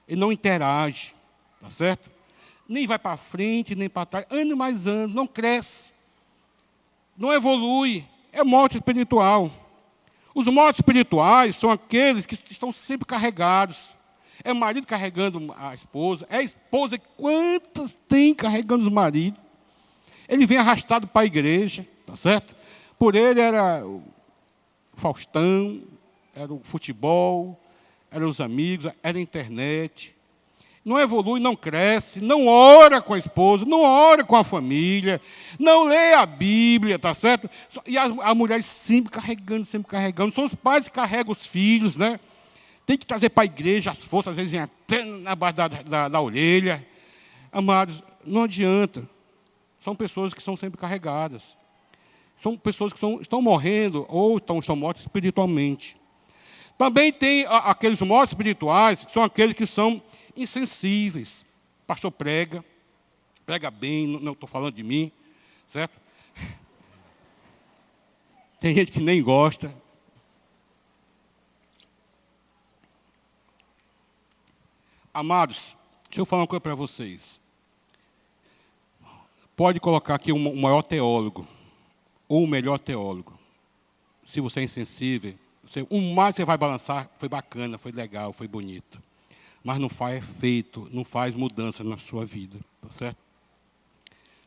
ele não interage, tá certo? Nem vai para frente, nem para trás, anda mais anos, não cresce, não evolui, é morte espiritual. Os mortos espirituais são aqueles que estão sempre carregados. É o marido carregando a esposa, é a esposa, quantas tem carregando os maridos? Ele vem arrastado para a igreja, tá certo? Por ele era o Faustão, era o futebol, eram os amigos, era a internet. Não evolui, não cresce, não ora com a esposa, não ora com a família, não lê a Bíblia, tá certo? E a mulher sempre carregando, sempre carregando. São os pais que carregam os filhos, né? Tem que trazer para a igreja as forças, às vezes vem até na base da orelha. Amados, não adianta. São pessoas que são sempre carregadas. São pessoas que estão morrendo ou estão mortas espiritualmente. Também tem aqueles mortos espirituais, que são aqueles que são insensíveis. O pastor prega bem, não estou falando de mim, certo? Tem gente que nem gosta. Amados, deixa eu falar uma coisa para vocês. Pode colocar aqui o maior teólogo, ou o melhor teólogo. Se você é insensível, o mais você vai balançar, foi bacana, foi legal, foi bonito. Mas não faz efeito, não faz mudança na sua vida, tá certo?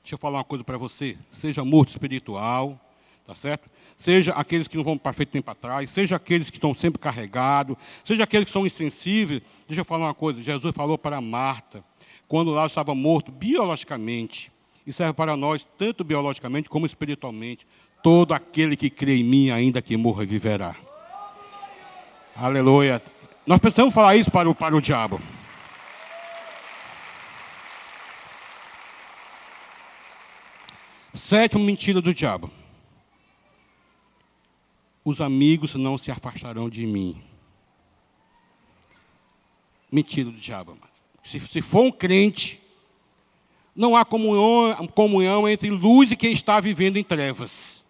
Deixa eu falar uma coisa para você. Seja morto espiritual, tá certo? Seja aqueles que não vão para frente nem para trás, seja aqueles que estão sempre carregados, seja aqueles que são insensíveis. Deixa eu falar uma coisa. Jesus falou para Marta, quando Lázaro estava morto biologicamente, e serve para nós, tanto biologicamente como espiritualmente. Todo aquele que crê em mim, ainda que morra, viverá. Aleluia. Nós precisamos falar isso para o diabo. Sétima mentira do diabo. os amigos não se afastarão de mim. Mentira do diabo, amado. Se for um crente, não há comunhão entre luz e quem está vivendo em trevas.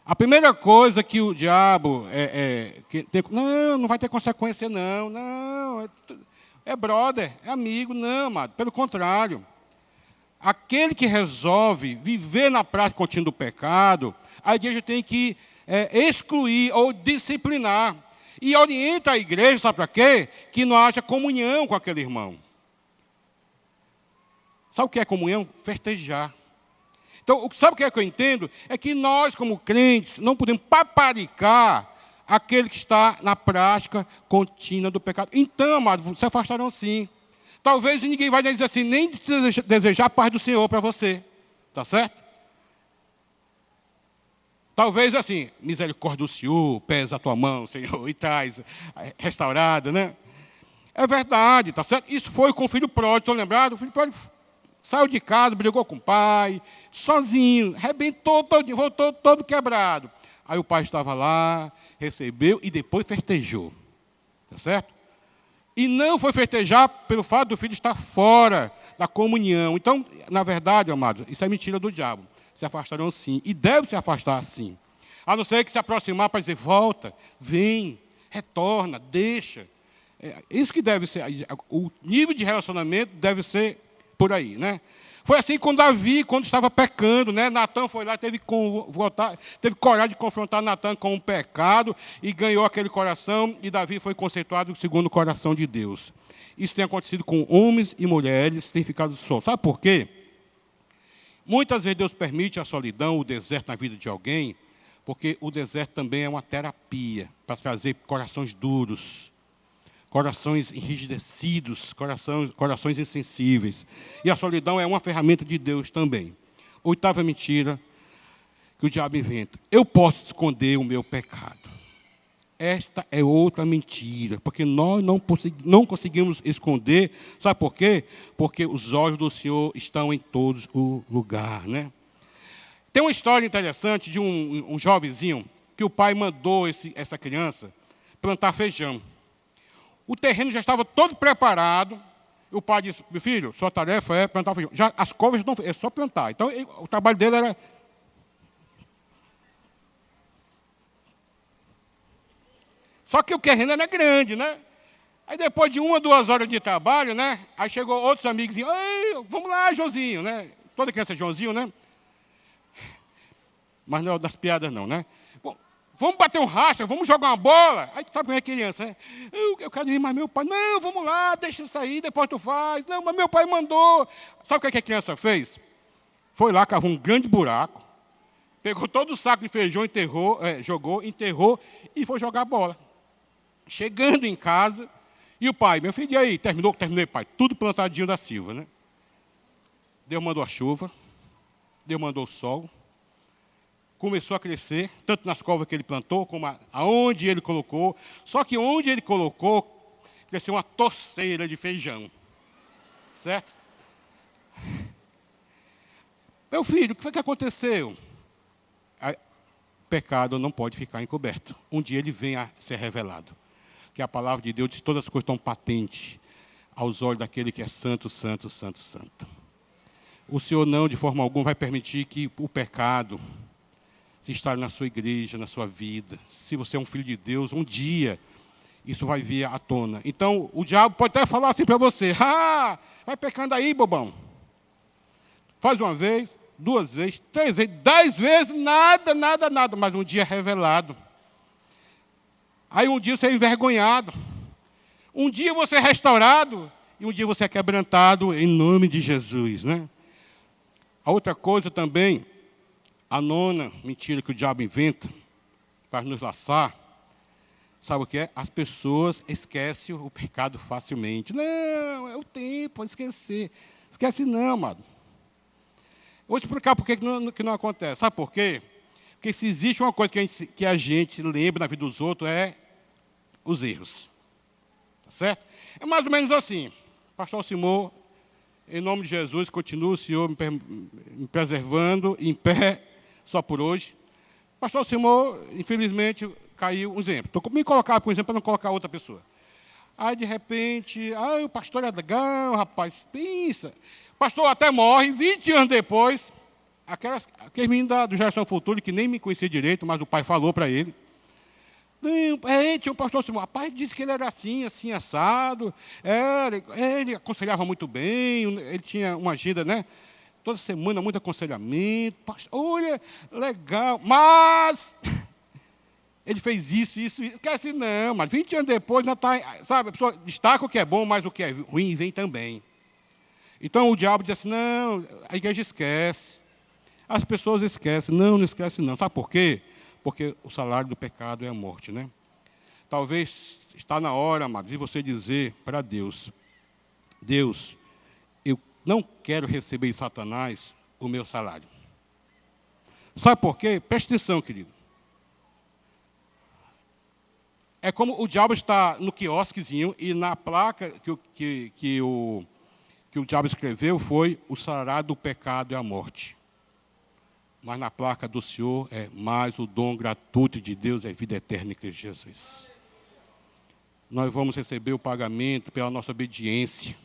A primeira coisa que o diabo não vai ter consequência, não, é brother, é amigo, não, amado, pelo contrário. Aquele que resolve viver na prática contínua do pecado, a igreja tem que excluir ou disciplinar. E orienta a igreja, sabe para quê? Que não haja comunhão com aquele irmão. Sabe o que é comunhão? Festejar. Então, sabe o que é que eu entendo? É que nós, como crentes, não podemos paparicar aquele que está na prática contínua do pecado. Então, amados, se afastarão sim. Talvez ninguém vai dizer assim, nem desejar a paz do Senhor para você. Está certo? Talvez assim, misericórdia do Senhor, pesa a tua mão, Senhor, e traz restaurada, né? É verdade, está certo? Isso foi com o filho pródigo, estão lembrados? O filho pródigo saiu de casa, brigou com o pai, sozinho, arrebentou todo, voltou todo quebrado. Aí o pai estava lá, recebeu e depois festejou. Está certo? E não foi festejar pelo fato do filho estar fora da comunhão. Então, na verdade, amado, isso é mentira do diabo. Se afastarão sim, e deve se afastar sim. A não ser que se aproximar para dizer, volta, vem, retorna, deixa. Isso que deve ser, o nível de relacionamento deve ser por aí, né? Foi assim com Davi, quando estava pecando, né? Natã foi lá, teve coragem de confrontar Natã com o pecado e ganhou aquele coração, e Davi foi conceituado segundo o coração de Deus. Isso tem acontecido com homens e mulheres que têm ficado só. Sabe por quê? Muitas vezes Deus permite a solidão, o deserto na vida de alguém, porque o deserto também é uma terapia para trazer corações duros, corações enrijecidos, corações insensíveis. E a solidão é uma ferramenta de Deus também. Oitava mentira que o diabo inventa. Eu posso esconder o meu pecado. Esta é outra mentira, porque nós não conseguimos esconder. Sabe por quê? Porque os olhos do Senhor estão em todos o lugar, né? Tem uma história interessante de um jovenzinho que o pai mandou essa criança plantar feijão. O terreno já estava todo preparado. O pai disse, meu filho, sua tarefa é plantar feijão. Já, as covas não, é só plantar. Então, o trabalho dele era... Só que o terreno era grande, né? Aí depois de 1 ou 2 horas de trabalho, né? Aí chegou outros amigos e vamos lá, Joãozinho, né? Toda criança é Joãozinho, né? Mas não é das piadas não, né? Bom, vamos bater um racha, vamos jogar uma bola. Aí sabe como é criança, né? Eu quero ir, mas meu pai, não, vamos lá, deixa isso aí, depois tu faz. Não, mas meu pai mandou. Sabe o que a criança fez? Foi lá, cavou um grande buraco, pegou todo o saco de feijão, jogou, enterrou e foi jogar bola. Chegando em casa, e o pai, meu filho, e aí? Terminei, pai. Tudo plantadinho da Silva, né? Deus mandou a chuva, Deus mandou o sol, começou a crescer, tanto nas covas que ele plantou, como aonde ele colocou. Só que onde ele colocou, cresceu uma torceira de feijão. Certo? Meu filho, o que foi que aconteceu? Pecado não pode ficar encoberto. Um dia ele vem a ser revelado. Que a palavra de Deus diz que todas as coisas estão patentes aos olhos daquele que é santo, santo, santo, santo. O Senhor não, de forma alguma, vai permitir que o pecado se instale na sua igreja, na sua vida. Se você é um filho de Deus, um dia isso vai vir à tona. Então, o diabo pode até falar assim para você, vai pecando aí, bobão. Faz uma vez, 2 vezes, 3 vezes, 10 vezes, nada, mas um dia é revelado. Aí um dia você é envergonhado, um dia você é restaurado, e um dia você é quebrantado em nome de Jesus, né? A outra coisa também, a 9ª mentira que o diabo inventa, para nos laçar, sabe o que é? As pessoas esquecem o pecado facilmente. Não, é o tempo, pode esquecer. Esquece não, amado. Vou explicar por que não acontece. Sabe por quê? Porque se existe uma coisa que a gente lembra na vida dos outros, é os erros. Tá certo? É mais ou menos assim. Pastor Simão, em nome de Jesus, continua o Senhor me preservando em pé, só por hoje. Pastor Simão, infelizmente, caiu um exemplo. Estou me colocar, por exemplo, para não colocar outra pessoa. Aí, de repente, o pastor é legal, rapaz, pensa. O pastor até morre, 20 anos depois, aqueles meninos do Geração Futuro, que nem me conhecia direito, mas o pai falou para ele. Não, tinha um pastor Simão, rapaz, disse que ele era assim, assim, assado. Ele aconselhava muito bem, ele tinha uma agenda, né? Toda semana, muito aconselhamento. Pastor, olha, legal, mas ele fez isso. Esquece não, mas 20 anos depois, já tá, sabe, a pessoa destaca o que é bom, mas o que é ruim vem também. Então o diabo diz assim, não, a igreja esquece. As pessoas esquecem. Não esquece não. Sabe por quê? Porque o salário do pecado é a morte, né? Talvez está na hora, amados, de você dizer para Deus, Deus, eu não quero receber de Satanás o meu salário. Sabe por quê? Preste atenção, querido. É como o diabo está no quiosquezinho e na placa que o diabo escreveu foi o salário do pecado é a morte. Mas na placa do Senhor é mais o dom gratuito de Deus é vida eterna em Cristo Jesus. Nós vamos receber o pagamento pela nossa obediência.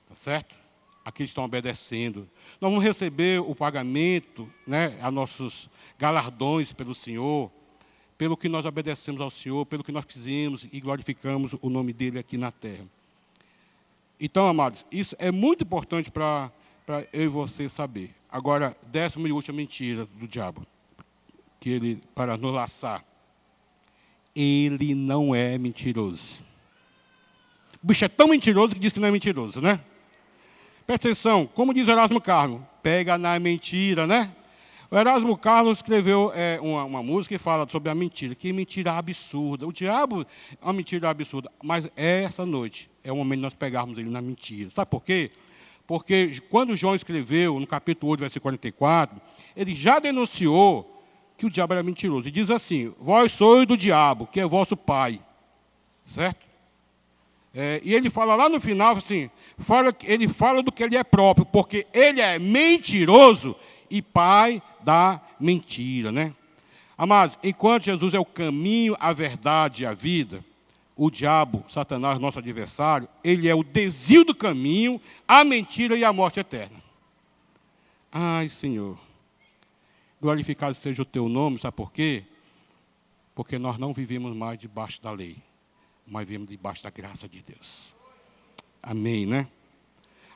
Tá certo? Aqueles estão obedecendo. Nós vamos receber o pagamento, né, a nossos galardões pelo Senhor, pelo que nós obedecemos ao Senhor, pelo que nós fizemos e glorificamos o nome dele aqui na terra. Então, amados, isso é muito importante para eu e você saber. Agora, 10ª e última mentira do diabo, que ele, para nos laçar, ele não é mentiroso. O bicho é tão mentiroso que diz que não é mentiroso, né? Presta atenção, como diz Erasmo Carlos, pega na mentira, né? O Erasmo Carlos escreveu uma música que fala sobre a mentira, que mentira absurda. O diabo é uma mentira absurda, mas essa noite é o momento de nós pegarmos ele na mentira. Sabe por quê? Porque quando João escreveu, no capítulo 8, versículo 44, ele já denunciou que o diabo era mentiroso. E diz assim, vós sois do diabo, que é vosso pai. Certo? E ele fala lá no final, assim, ele fala do que ele é próprio, porque ele é mentiroso e pai da mentira, né? Amados, enquanto Jesus é o caminho, a verdade e a vida, o diabo, Satanás, nosso adversário, ele é o desvio do caminho, a mentira e a morte eterna. Ai, Senhor, glorificado seja o teu nome, sabe por quê? Porque nós não vivemos mais debaixo da lei, mas vivemos debaixo da graça de Deus. Amém, né?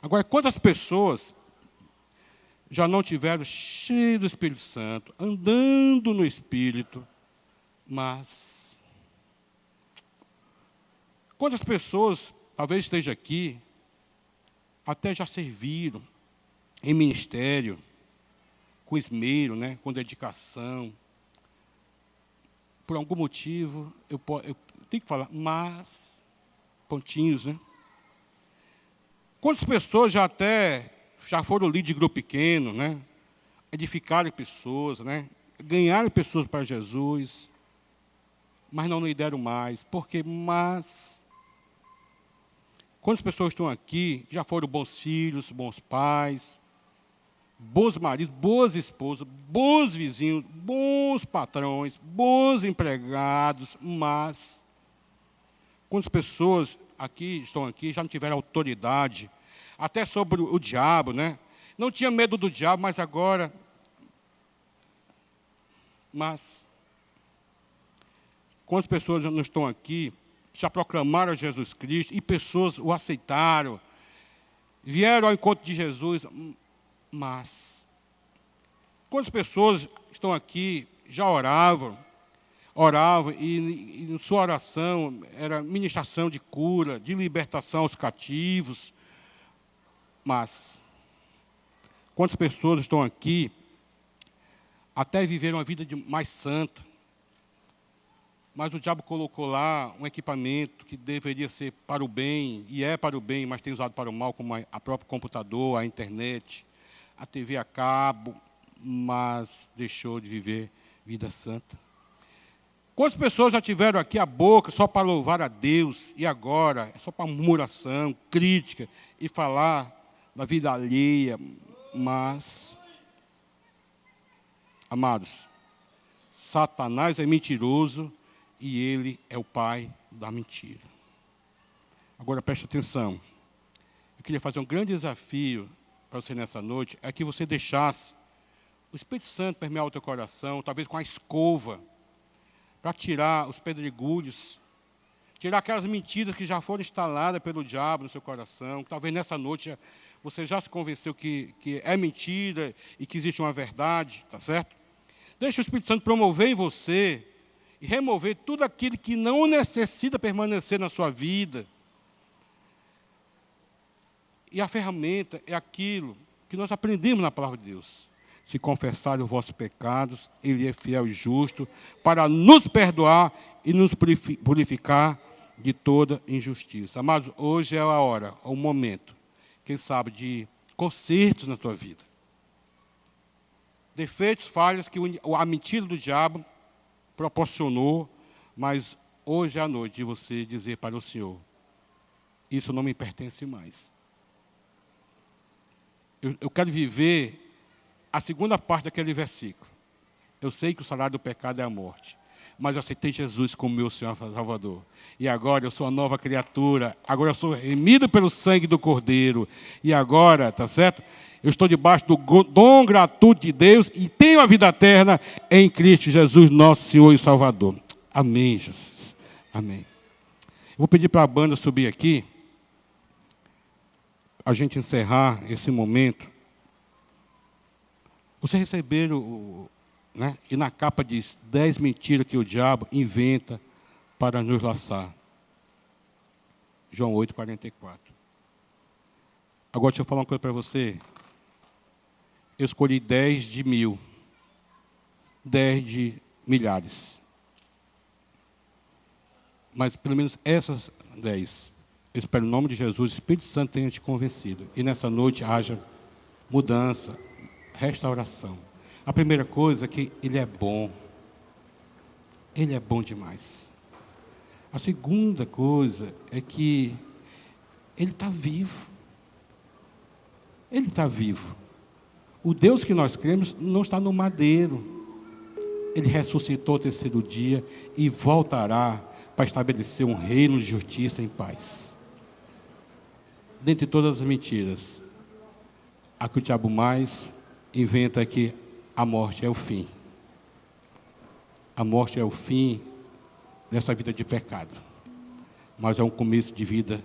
Agora, quantas pessoas já não tiveram cheio do Espírito Santo, andando no Espírito, mas quantas pessoas, talvez esteja aqui, até já serviram em ministério, com esmero, né, com dedicação. Por algum motivo, eu tenho que falar, mas, pontinhos, né? Quantas pessoas já foram líder de grupo pequeno, né? Edificaram pessoas, né? Ganharam pessoas para Jesus, mas não lideram mais. Por quê? Mas quantas pessoas estão aqui, já foram bons filhos, bons pais, bons maridos, boas esposas, bons vizinhos, bons patrões, bons empregados, mas quantas pessoas estão aqui, já não tiveram autoridade, até sobre o diabo, né? Não tinha medo do diabo, mas agora... Mas quantas pessoas não estão aqui, já proclamaram Jesus Cristo, e pessoas o aceitaram, vieram ao encontro de Jesus, mas quantas pessoas estão aqui, já oravam, e sua oração era ministração de cura, de libertação aos cativos, mas quantas pessoas estão aqui, até viveram uma vida mais santa, mas o diabo colocou lá um equipamento que deveria ser para o bem, e é para o bem, mas tem usado para o mal, como a próprio computador, a internet, a TV a cabo, mas deixou de viver vida santa. Quantas pessoas já tiveram aqui a boca só para louvar a Deus, e agora é só para murmuração, crítica, e falar da vida alheia, mas... Amados, Satanás é mentiroso e ele é o pai da mentira. Agora preste atenção. Eu queria fazer um grande desafio para você nessa noite, é que você deixasse o Espírito Santo permear o teu coração, talvez com a escova, para tirar os pedregulhos, tirar aquelas mentiras que já foram instaladas pelo diabo no seu coração, que talvez nessa noite você já se convenceu que é mentira e que existe uma verdade, tá certo? Deixa o Espírito Santo promover em você e remover tudo aquilo que não necessita permanecer na sua vida. E a ferramenta é aquilo que nós aprendemos na palavra de Deus. Se confessarem os vossos pecados, Ele é fiel e justo para nos perdoar e nos purificar de toda injustiça. Amados, hoje é a hora, o momento, quem sabe, de consertos na tua vida. Defeitos, falhas que a mentira do diabo proporcionou, mas hoje é a noite de você dizer para o Senhor, isso não me pertence mais. Eu quero viver a segunda parte daquele versículo. Eu sei que o salário do pecado é a morte, mas eu aceitei Jesus como meu Senhor e Salvador. E agora eu sou uma nova criatura, agora eu sou remido pelo sangue do Cordeiro. E agora, tá certo? Eu estou debaixo do dom gratuito de Deus e tenho a vida eterna em Cristo Jesus, nosso Senhor e Salvador. Amém, Jesus. Amém. Eu vou pedir para a banda subir aqui, a gente encerrar esse momento. Vocês receberam, né? E na capa diz 10 mentiras que o diabo inventa para nos laçar. João 8:44. Agora deixa eu falar uma coisa para você. Eu escolhi 10 de 1000, 10 de milhares. Mas pelo menos essas 10, eu espero em nome de Jesus, o Espírito Santo tenha te convencido. E nessa noite haja mudança, restauração. A primeira coisa é que Ele é bom. Ele é bom demais. A segunda coisa é que Ele está vivo. Ele está vivo. O Deus que nós cremos não está no madeiro. Ele ressuscitou ao terceiro dia e voltará para estabelecer um reino de justiça e paz. Dentre todas as mentiras, a que o diabo mais inventa é que a morte é o fim. A morte é o fim dessa vida de pecado, mas é um começo de vida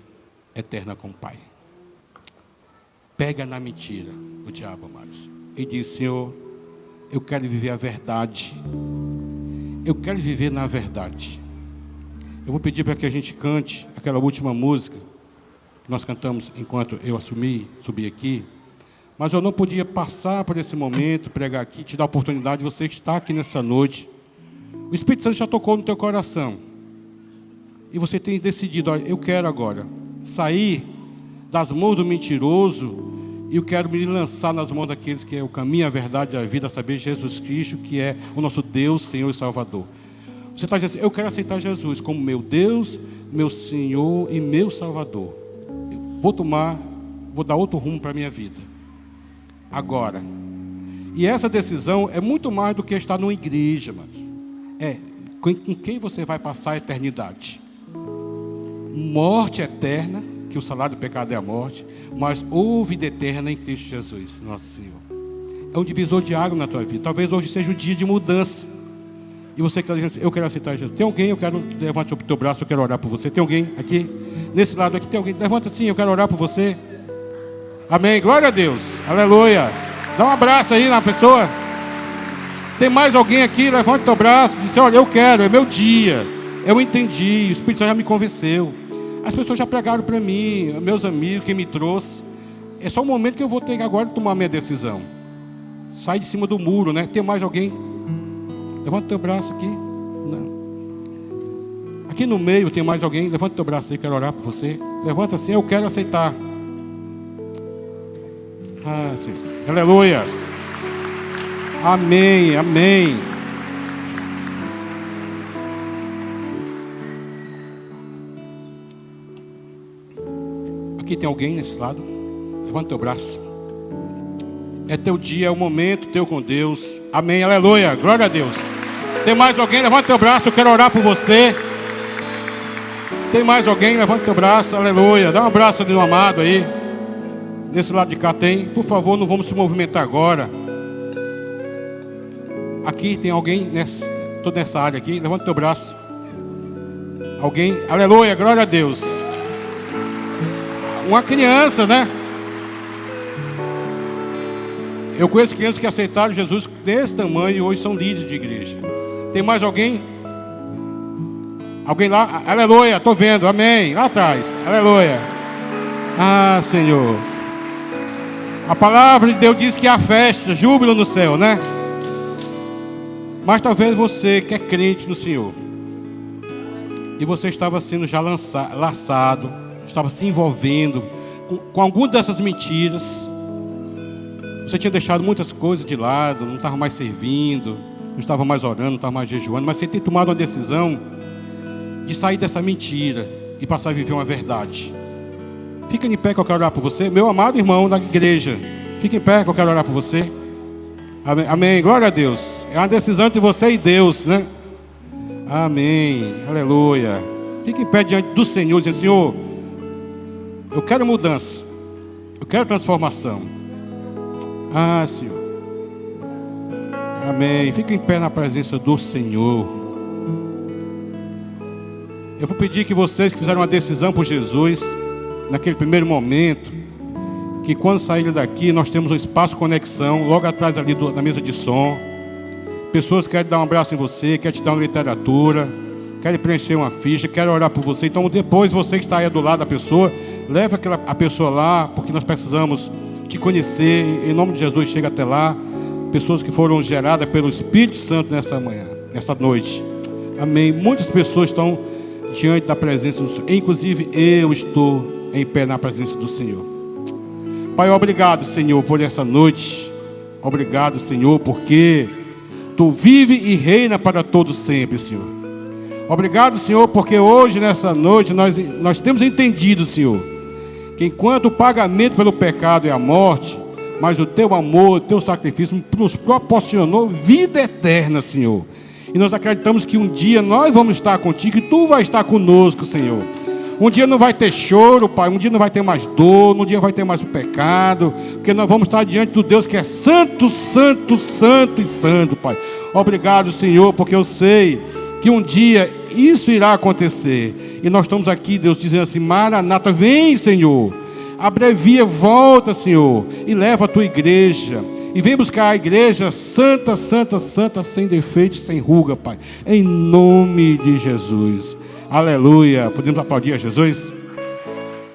eterna com o Pai. Pega na mentira o diabo, amados, e diz: Senhor, eu quero viver a verdade. Eu quero viver na verdade. Eu vou pedir para que a gente cante aquela última música que nós cantamos enquanto eu subi aqui. Mas eu não podia passar por esse momento, pregar aqui, te dar a oportunidade de você estar aqui nessa noite. O Espírito Santo já tocou no teu coração. E você tem decidido: olha, eu quero agora sair das mãos do mentiroso e eu quero me lançar nas mãos daqueles que é o caminho, a verdade e a vida, a saber, Jesus Cristo, que é o nosso Deus, Senhor e Salvador. Você está dizendo assim: eu quero aceitar Jesus como meu Deus, meu Senhor e meu Salvador. Eu vou dar outro rumo para a minha vida. Agora. E essa decisão é muito mais do que estar numa igreja, mano. É com quem você vai passar a eternidade. Morte eterna, que o salário do pecado é a morte, mas houve vida eterna em Cristo Jesus, nosso Senhor. É um divisor de água na tua vida. Talvez hoje seja o dia de mudança. E você que está dizendo: eu quero aceitar Jesus. Tem alguém? Eu quero. Levante o teu braço, eu quero orar por você. Tem alguém aqui? Nesse lado aqui tem alguém? Levanta assim, eu quero orar por você. Amém. Glória a Deus. Aleluia. Dá um abraço aí na pessoa. Tem mais alguém aqui? Levante o teu braço. Diz: olha, eu quero, é meu dia. Eu entendi, o Espírito Santo já me convenceu. As pessoas já pregaram para mim, meus amigos, quem me trouxe. É só o momento que eu vou ter agora de tomar a minha decisão. Sai de cima do muro, né? Tem mais alguém? Levanta o teu braço aqui. Não. Aqui no meio tem mais alguém? Levanta o teu braço aí, quero orar por você. Levanta assim: eu quero aceitar. Ah, sim. Aleluia. Amém, amém. Aqui tem alguém nesse lado? Levanta teu braço. É teu dia, é o momento teu com Deus. Amém, aleluia, glória a Deus. Tem mais alguém? Levanta teu braço, eu quero orar por você. Tem mais alguém? Levanta teu braço, aleluia. Dá um abraço de um amado aí. Nesse lado de cá tem. Por favor, não vamos se movimentar agora. Aqui tem alguém, toda nessa área aqui. Levanta teu braço. Alguém? Aleluia, glória a Deus. Uma criança, né? Eu conheço crianças que aceitaram Jesus desse tamanho e hoje são líderes de igreja. Tem mais alguém? Alguém lá? Aleluia, estou vendo, amém. Lá atrás, aleluia. Ah, Senhor. A palavra de Deus diz que há festa, júbilo no céu, né? Mas talvez você que é crente no Senhor, e você estava sendo já laçado, estava se envolvendo com algumas dessas mentiras. Você tinha deixado muitas coisas de lado, não estava mais servindo, não estava mais orando, não estava mais jejuando, mas você tem tomado uma decisão de sair dessa mentira e passar a viver uma verdade. Fica em pé que eu quero orar por você, meu amado irmão da igreja. Fica em pé que eu quero orar por você. Amém, amém. Glória a Deus. É uma decisão entre você e Deus, né? Amém, aleluia. Fique em pé diante do Senhor, dizendo: Senhor, eu quero mudança, eu quero transformação. Ah, Senhor. Amém. Fique em pé na presença do Senhor. Eu vou pedir que vocês que fizeram uma decisão por Jesus, naquele primeiro momento, que quando saírem daqui, nós temos um espaço conexão, logo atrás ali na mesa de som. Pessoas querem dar um abraço em você, querem te dar uma literatura, querem preencher uma ficha, querem orar por você. Então depois você que está aí do lado da pessoa, leva a pessoa lá, porque nós precisamos te conhecer. Em nome de Jesus, chega até lá. Pessoas que foram geradas pelo Espírito Santo nessa manhã, nessa noite. Amém. Muitas pessoas estão diante da presença do Senhor. Inclusive eu estou em pé na presença do Senhor. Pai, obrigado, Senhor, por essa noite. Obrigado, Senhor, porque Tu vive e reina para todos sempre, Senhor. Obrigado, Senhor, porque hoje, nessa noite, nós temos entendido, Senhor, que enquanto o pagamento pelo pecado é a morte, mas o Teu amor, o Teu sacrifício nos proporcionou vida eterna, Senhor. E nós acreditamos que um dia nós vamos estar contigo e Tu vai estar conosco, Senhor. Um dia não vai ter choro, Pai. Um dia não vai ter mais dor. Um dia vai ter mais o pecado. Porque nós vamos estar diante do Deus que é santo, santo, santo e santo, Pai. Obrigado, Senhor, porque eu sei que um dia isso irá acontecer. E nós estamos aqui, Deus, dizendo assim: Maranata, vem, Senhor. Abrevia, volta, Senhor. E leva a Tua igreja. E vem buscar a igreja santa, santa, santa, sem defeito, sem ruga, Pai. Em nome de Jesus. Aleluia. Podemos aplaudir a Jesus?